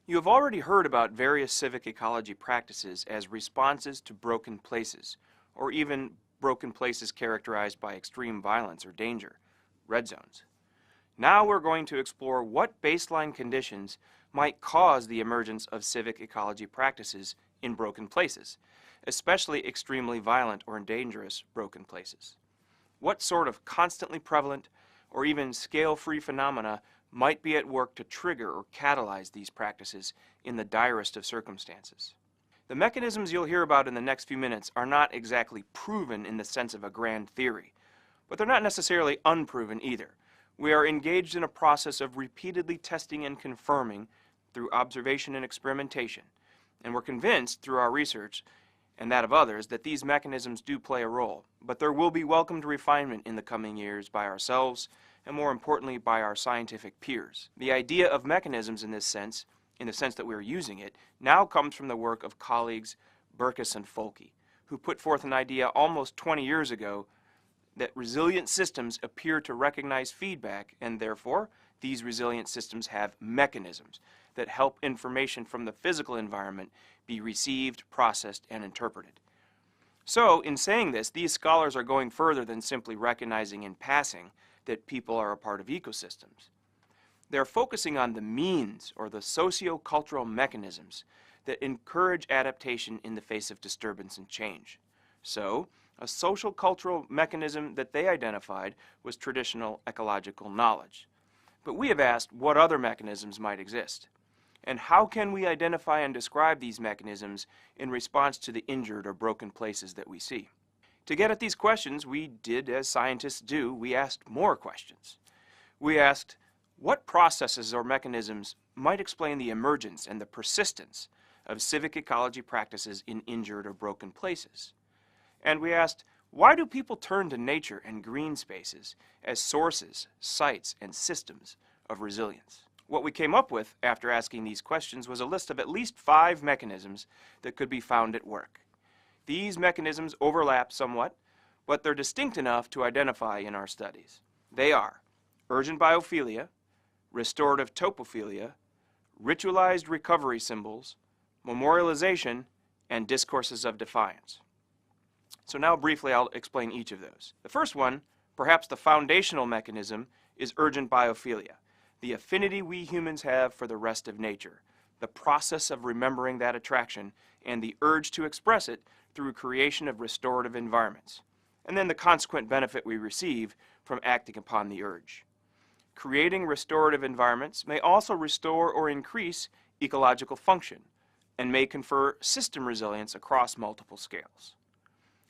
You have already heard about various civic ecology practices as responses to broken places, or even broken places characterized by extreme violence or danger, red zones. Now we're going to explore what baseline conditions might cause the emergence of civic ecology practices in broken places, especially extremely violent or dangerous broken places. What sort of constantly prevalent or even scale-free phenomena might be at work to trigger or catalyze these practices in the direst of circumstances. The mechanisms you'll hear about in the next few minutes are not exactly proven in the sense of a grand theory, but they're not necessarily unproven either. We are engaged in a process of repeatedly testing and confirming through observation and experimentation, and we're convinced through our research and that of others that these mechanisms do play a role, but there will be welcomed refinement in the coming years by ourselves and more importantly by our scientific peers. The idea of mechanisms in this sense, in the sense that we're using it, now comes from the work of colleagues Berkus and Folke, who put forth an idea almost 20 years ago that resilient systems appear to recognize feedback, and therefore these resilient systems have mechanisms that help information from the physical environment be received, processed, and interpreted. So, in saying this, these scholars are going further than simply recognizing in passing that people are a part of ecosystems. They're focusing on the means or the socio-cultural mechanisms that encourage adaptation in the face of disturbance and change. So, a social cultural mechanism that they identified was traditional ecological knowledge. But we have asked what other mechanisms might exist, and how can we identify and describe these mechanisms in response to the injured or broken places that we see. To get at these questions, we did as scientists do, we asked more questions. We asked what processes or mechanisms might explain the emergence and the persistence of civic ecology practices in injured or broken places. And we asked, why do people turn to nature and green spaces as sources, sites, and systems of resilience? What we came up with after asking these questions was a list of at least 5 mechanisms that could be found at work. These mechanisms overlap somewhat, but they're distinct enough to identify in our studies. They are urgent biophilia, restorative topophilia, ritualized recovery symbols, memorialization, and discourses of defiance. So now briefly I'll explain each of those. The first one, perhaps the foundational mechanism, is urgent biophilia, the affinity we humans have for the rest of nature, the process of remembering that attraction, and the urge to express it through creation of restorative environments, and then the consequent benefit we receive from acting upon the urge. Creating restorative environments may also restore or increase ecological function, and may confer system resilience across multiple scales.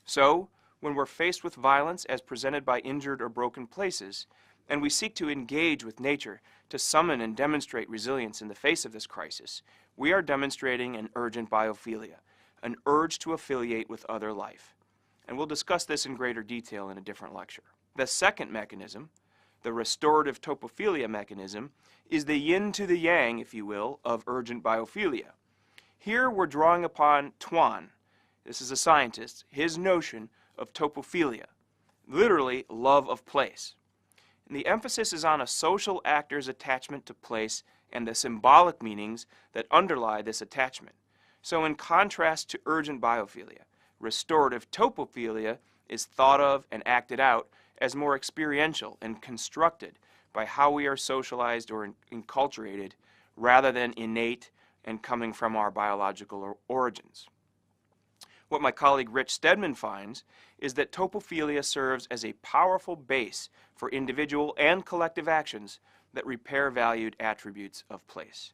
So, when we're faced with violence as presented by injured or broken places, and we seek to engage with nature to summon and demonstrate resilience in the face of this crisis, we are demonstrating an urgent biophilia, an urge to affiliate with other life. And we'll discuss this in greater detail in a different lecture. The second mechanism, the restorative topophilia mechanism, is the yin to the yang, if you will, of urgent biophilia. Here we're drawing upon Tuan, this is a scientist, his notion of topophilia, literally love of place. And the emphasis is on a social actor's attachment to place and the symbolic meanings that underlie this attachment. So in contrast to urgent biophilia, restorative topophilia is thought of and acted out as more experiential and constructed by how we are socialized or enculturated rather than innate and coming from our biological origins. What my colleague Rich Stedman finds is that topophilia serves as a powerful base for individual and collective actions that repair valued attributes of place.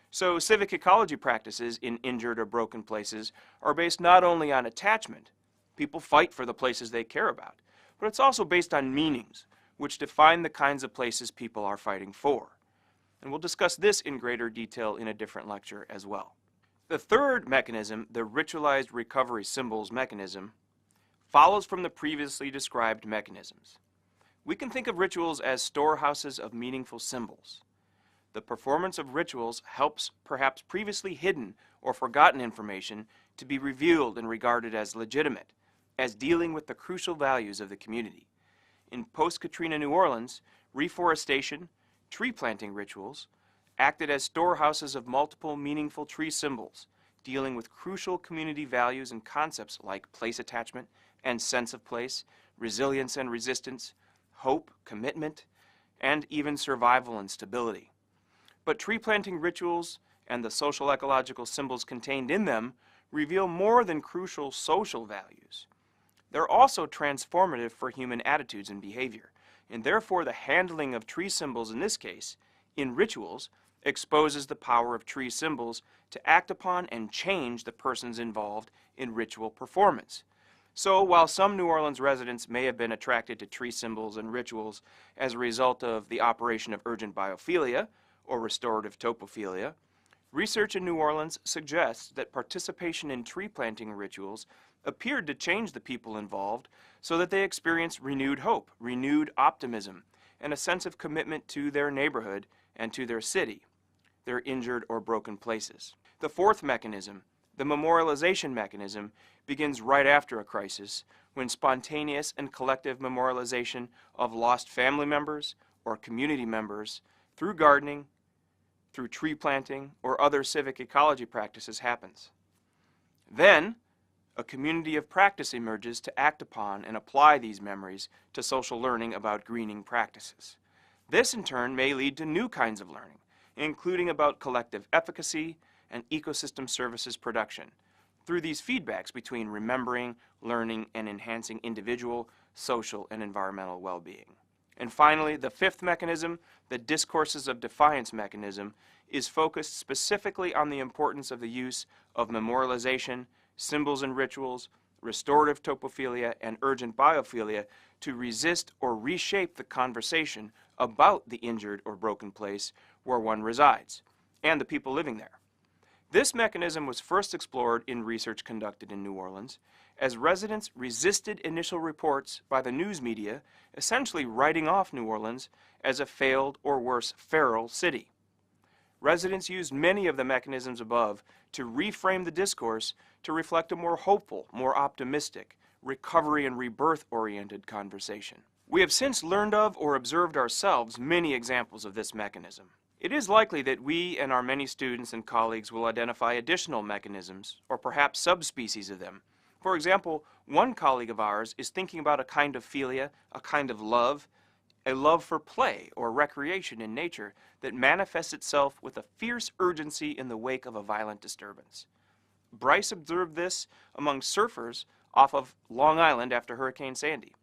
So civic ecology practices in injured or broken places are based not only on attachment, people fight for the places they care about, but it's also based on meanings, which define the kinds of places people are fighting for. And we'll discuss this in greater detail in a different lecture as well. The third mechanism, the ritualized recovery symbols mechanism, follows from the previously described mechanisms. We can think of rituals as storehouses of meaningful symbols. The performance of rituals helps perhaps previously hidden or forgotten information to be revealed and regarded as legitimate, as dealing with the crucial values of the community. In post-Katrina New Orleans, reforestation, tree planting rituals, acted as storehouses of multiple meaningful tree symbols, dealing with crucial community values and concepts like place attachment and sense of place, resilience and resistance, hope, commitment, and even survival and stability. But tree planting rituals and the social ecological symbols contained in them reveal more than crucial social values. They're also transformative for human attitudes and behavior, and therefore the handling of tree symbols in this case, in rituals, exposes the power of tree symbols to act upon and change the persons involved in ritual performance. So while some New Orleans residents may have been attracted to tree symbols and rituals as a result of the operation of urgent biophilia or restorative topophilia, research in New Orleans suggests that participation in tree planting rituals appeared to change the people involved so that they experienced renewed hope, renewed optimism, and a sense of commitment to their neighborhood and to their city, their injured or broken places. The fourth mechanism, the memorialization mechanism, begins right after a crisis when spontaneous and collective memorialization of lost family members or community members through gardening, through tree planting, or other civic ecology practices happens. Then, a community of practice emerges to act upon and apply these memories to social learning about greening practices. This, in turn, may lead to new kinds of learning, including about collective efficacy and ecosystem services production, through these feedbacks between remembering, learning, and enhancing individual, social, and environmental well-being. And finally, the fifth mechanism, the Discourses of Defiance mechanism, is focused specifically on the importance of the use of memorialization, symbols and rituals, restorative topophilia, and urgent biophilia to resist or reshape the conversation about the injured or broken place where one resides, and the people living there. This mechanism was first explored in research conducted in New Orleans, as residents resisted initial reports by the news media essentially writing off New Orleans as a failed or worse, feral city. Residents used many of the mechanisms above to reframe the discourse to reflect a more hopeful, more optimistic, recovery and rebirth-oriented conversation. We have since learned of or observed ourselves many examples of this mechanism. It is likely that we and our many students and colleagues will identify additional mechanisms, or perhaps subspecies of them. For example, one colleague of ours is thinking about a kind of philia, a kind of love, a love for play or recreation in nature that manifests itself with a fierce urgency in the wake of a violent disturbance. Bryce observed this among surfers off of Long Island after Hurricane Sandy.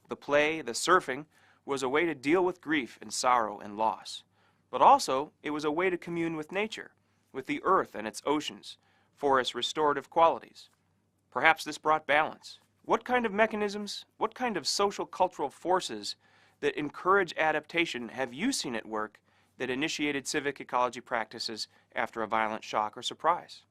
The play, the surfing, was a way to deal with grief and sorrow and loss. But also, it was a way to commune with nature, with the earth and its oceans, for its restorative qualities. Perhaps this brought balance. What kind of mechanisms, what kind of social cultural forces that encourage adaptation have you seen at work that initiated civic ecology practices after a violent shock or surprise?